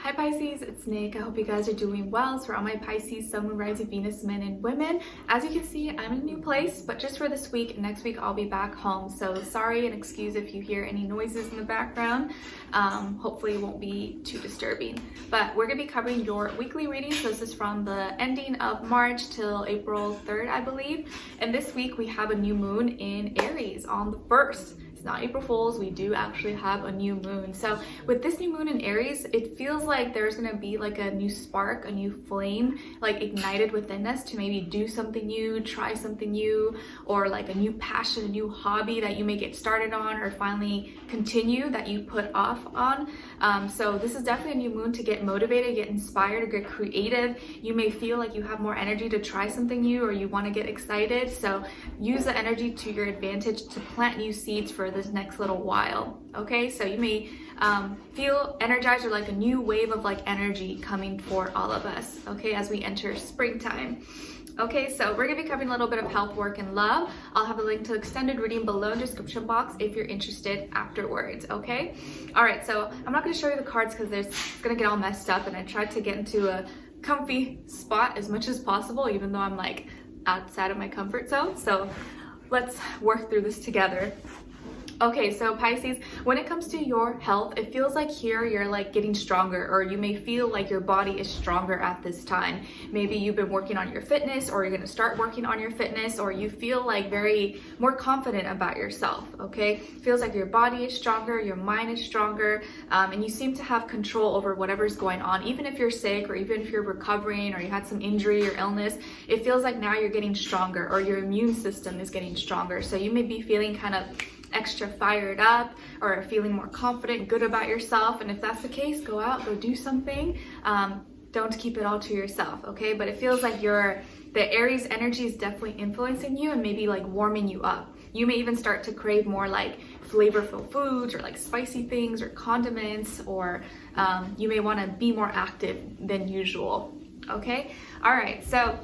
Hi Pisces, it's Nick. I hope you guys are doing well. So for all my Pisces, Sun, Moon, Rising, Venus, men and women, as you can see, I'm in a new place, but just for this week. Next week, I'll be back home. So sorry and excuse if you hear any noises in the background. Hopefully it won't be too disturbing. But we're gonna be covering your weekly reading. So this is from the ending of March till April 3rd, I believe. And this week we have a new moon in Aries on the 1st. It's not April Fool's, we do actually have a new moon. So with this new moon in Aries, it feels like there's gonna be like a new spark, a new flame, like ignited within us to maybe do something new, try something new, or like a new passion, a new hobby that you may get started on or finally continue that you put off on. So this is definitely a new moon to get motivated, get inspired, or get creative. You may feel like you have more energy to try something new or you wanna get excited. So use the energy to your advantage to plant new seeds for this next little while. Okay, so you may feel energized or like a new wave of like energy coming for all of us, okay, as we enter springtime. Okay, so we're gonna be covering a little bit of health, work, and love. I'll have a link to extended reading below in the description box if you're interested afterwards, okay? All right, so I'm not gonna show you the cards because it's gonna get all messed up, and I tried to get into a comfy spot as much as possible, even though I'm like outside of my comfort zone. So let's work through this together. Okay, so Pisces, when it comes to your health, it feels like here you're like getting stronger, or you may feel like your body is stronger at this time. Maybe you've been working on your fitness, or you're going to start working on your fitness, or you feel like very more confident about yourself, okay? Feels like your body is stronger, your mind is stronger, and you seem to have control over whatever's going on. Even if you're sick, or even if you're recovering, or you had some injury or illness, it feels like now you're getting stronger, or your immune system is getting stronger. So you may be feeling kind of extra fired up or feeling more confident, good about yourself. And if that's the case, go out, go do something. Don't keep it all to yourself, okay? But it feels like the Aries energy is definitely influencing you and maybe like warming you up. You may even start to crave more like flavorful foods or like spicy things or condiments, or you may want to be more active than usual, okay? All right, so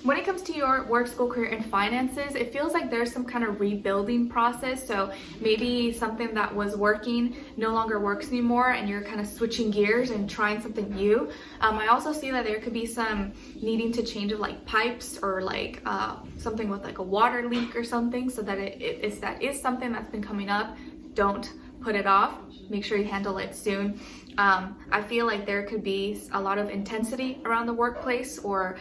when it comes to your work, school, career, and finances, it feels like there's some kind of rebuilding process. So maybe something that was working no longer works anymore, and you're kind of switching gears and trying something new. I also see that there could be some needing to change of like pipes, or like something with like a water leak or something, so that if that is something that's been coming up, don't put it off. Make sure you handle it soon. I feel like there could be a lot of intensity around the workplace, or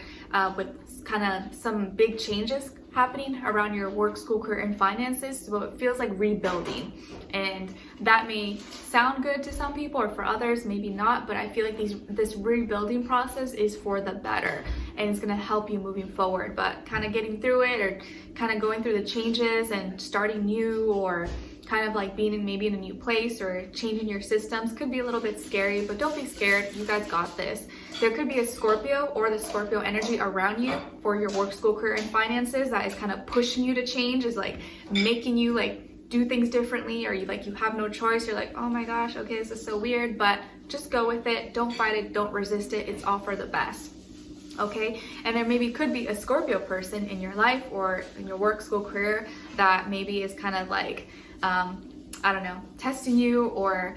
with kind of some big changes happening around your work, school, career, and finances. So it feels like rebuilding, and that may sound good to some people, or for others maybe not, but I feel like this rebuilding process is for the better, and it's going to help you moving forward. But kind of getting through it, or kind of going through the changes and starting new, or kind of like being maybe in a new place or changing your systems could be a little bit scary, but don't be scared. You guys got this. There could be a Scorpio or the Scorpio energy around you for your work, school, career, and finances that is kind of pushing you to change, is like making you like do things differently, or you have no choice. You're like, oh my gosh, okay, this is so weird, but just go with it. Don't fight it. Don't resist it. It's all for the best. Okay, and there maybe could be a Scorpio person in your life or in your work, school, career that maybe is kind of like I don't know, testing you, or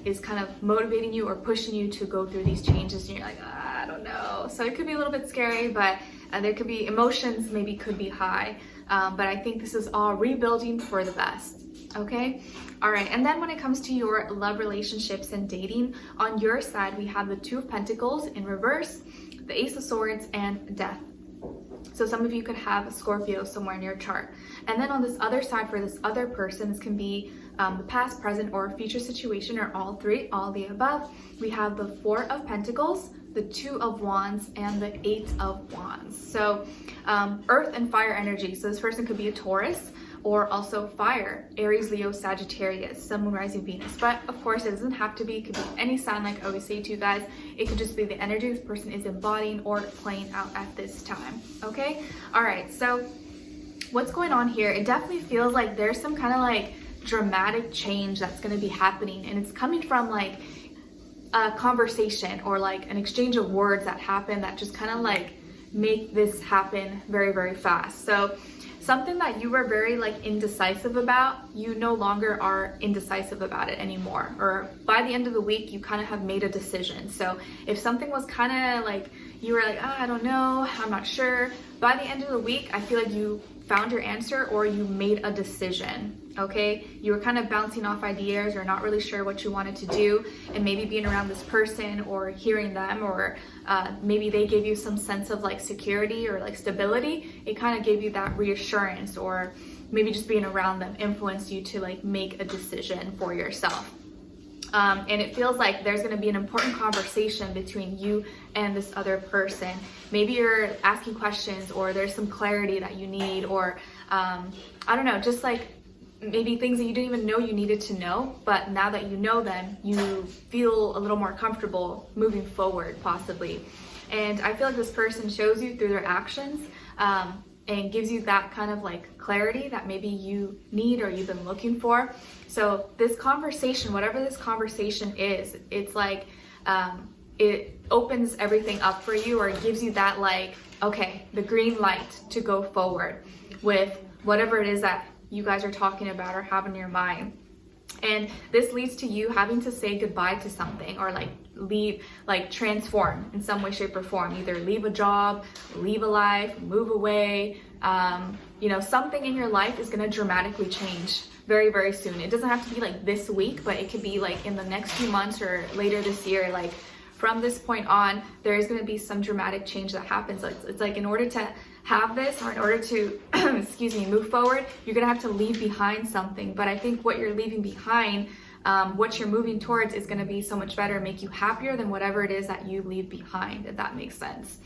is kind of motivating you or pushing you to go through these changes, and you're like, I don't know. So it could be a little bit scary, but there could be emotions maybe could be high, but I think this is all rebuilding for the best. Okay, all right. And then when it comes to your love, relationships, and dating, on your side we have the Two of Pentacles in reverse, the Ace of Swords, and Death. So some of you could have a Scorpio somewhere in your chart. And then on this other side, for this other person, this can be the past, present, or future situation, or all three, all the above. We have the Four of Pentacles, the Two of Wands, and the Eight of Wands. So earth and fire energy. So this person could be a Taurus, or also fire, Aries, Leo, Sagittarius, Sun, Moon, Rising, Venus. But of course, it doesn't have to be. It could be any sign, like I always say to you guys. It could just be the energy this person is embodying or playing out at this time. Okay? All right, so what's going on here? It definitely feels like there's some kind of like dramatic change that's going to be happening, and it's coming from like a conversation or like an exchange of words that happen that just kind of like make this happen very, very fast. So something that you were very like indecisive about, you no longer are indecisive about it anymore. Or by the end of the week, you kind of have made a decision. So if something was kind of like, you were like, oh, I don't know, I'm not sure. By the end of the week, I feel like you found your answer or you made a decision. Okay, you were kind of bouncing off ideas or not really sure what you wanted to do, and maybe being around this person or hearing them, or maybe they gave you some sense of like security or like stability. It kind of gave you that reassurance, or maybe just being around them influenced you to like make a decision for yourself. And it feels like there's going to be an important conversation between you and this other person. Maybe you're asking questions, or there's some clarity that you need, or I don't know, just like maybe things that you didn't even know you needed to know, but now that you know them, you feel a little more comfortable moving forward, possibly. And I feel like this person shows you through their actions, and gives you that kind of like clarity that maybe you need or you've been looking for. So this conversation, whatever this conversation is, it's like it opens everything up for you, or it gives you that like, okay, the green light to go forward with whatever it is that you guys are talking about or have in your mind. And this leads to you having to say goodbye to something, or like leave, like transform in some way, shape, or form. Either leave a job, leave a life, move away. You know, something in your life is going to dramatically change very, very soon. It doesn't have to be like this week, but it could be like in the next few months or later this year. Like from this point on, there is going to be some dramatic change that happens. It's like in order to have this, or in order to excuse me, move forward, you're gonna have to leave behind something. But I think what you're leaving behind, what you're moving towards, is gonna be so much better, make you happier than whatever it is that you leave behind, if that makes sense.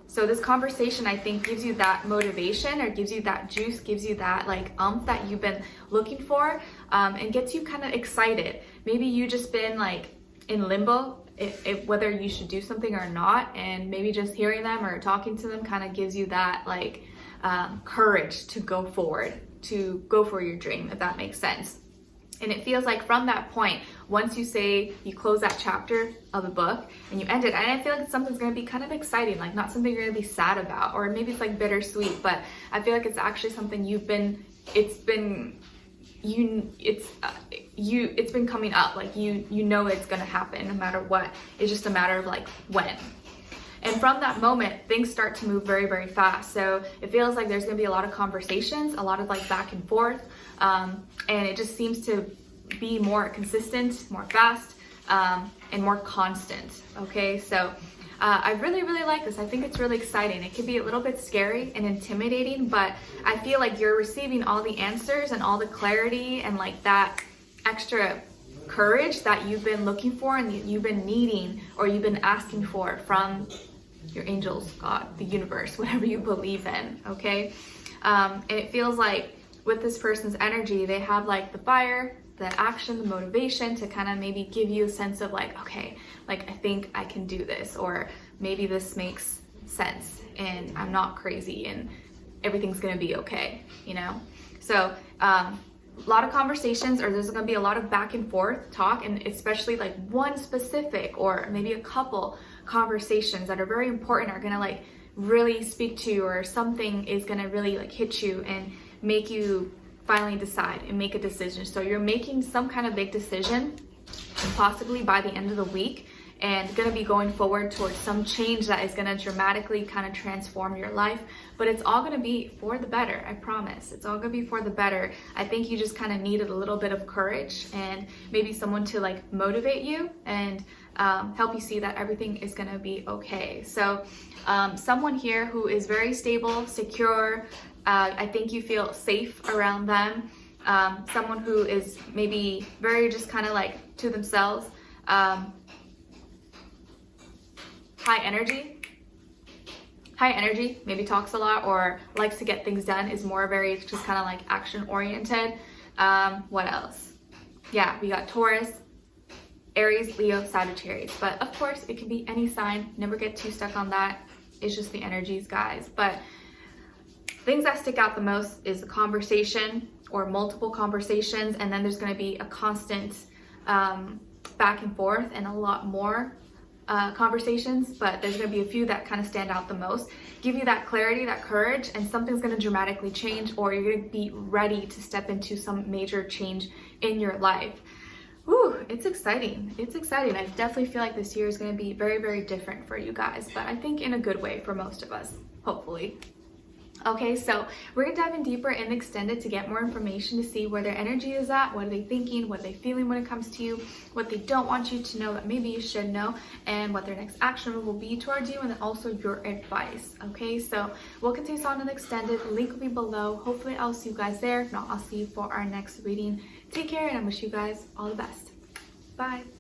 So this conversation, I think, gives you that motivation, or gives you that juice, gives you that like that you've been looking for, and gets you kind of excited. Maybe you just been like in limbo, whether you should do something or not, and maybe just hearing them or talking to them kind of gives you that like courage to go forward, to go for your dream, if that makes sense. And it feels like from that point, once you say you close that chapter of the book and you end it, and I feel like something's going to be kind of exciting, like not something you're going to be sad about, or maybe it's like bittersweet, but I feel like it's actually something it's been coming up, like you know it's gonna happen no matter what. It's just a matter of like when. And from that moment, things start to move very, very fast. So it feels like there's gonna be a lot of conversations, a lot of like back and forth, and it just seems to be more consistent, more fast, and more constant. Okay, so I really, really like this. I think it's really exciting. It can be a little bit scary and intimidating, but I feel like you're receiving all the answers and all the clarity and like that extra courage that you've been looking for and you've been needing, or you've been asking for from your angels, God, the universe, whatever you believe in, okay? And it feels like with this person's energy, they have like the fire, the action, the motivation to kind of maybe give you a sense of like, okay, like I think I can do this, or maybe this makes sense and I'm not crazy and everything's gonna be okay, you know? So a lot of conversations, or there's gonna be a lot of back and forth talk, and especially like one specific or maybe a couple conversations that are very important are gonna like really speak to you, or something is gonna really like hit you and make you finally decide and make a decision. So you're making some kind of big decision, possibly by the end of the week, and gonna be going forward towards some change that is gonna dramatically kind of transform your life. But it's all gonna be for the better, I promise. It's all gonna be for the better. I think you just kind of needed a little bit of courage and maybe someone to like motivate you and help you see that everything is gonna be okay. So someone here who is very stable, secure, I think you feel safe around them. Someone who is maybe very just kind of like to themselves, high energy, maybe talks a lot or likes to get things done, is more very just kind of like action oriented. What else? Yeah, we got Taurus, Aries, Leo, Sagittarius, but of course it can be any sign. Never get too stuck on that. It's just the energies, guys. But things that stick out the most is the conversation or multiple conversations, and then there's going to be a constant back and forth and a lot more conversations, but there's going to be a few that kind of stand out the most. Give you that clarity, that courage, and something's going to dramatically change, or you're going to be ready to step into some major change in your life. Whew, it's exciting. It's exciting. I definitely feel like this year is going to be very, very different for you guys, but I think in a good way for most of us, hopefully. Okay, so we're gonna dive in deeper in the extended to get more information to see where their energy is at, what are they thinking, what are they feeling when it comes to you, what they don't want you to know that maybe you should know, and what their next action will be towards you, and then also your advice. Okay, so we'll continue on in the extended. Link will be below. Hopefully I'll see you guys there. If not, I'll see you for our next reading. Take care, and I wish you guys all the best. Bye.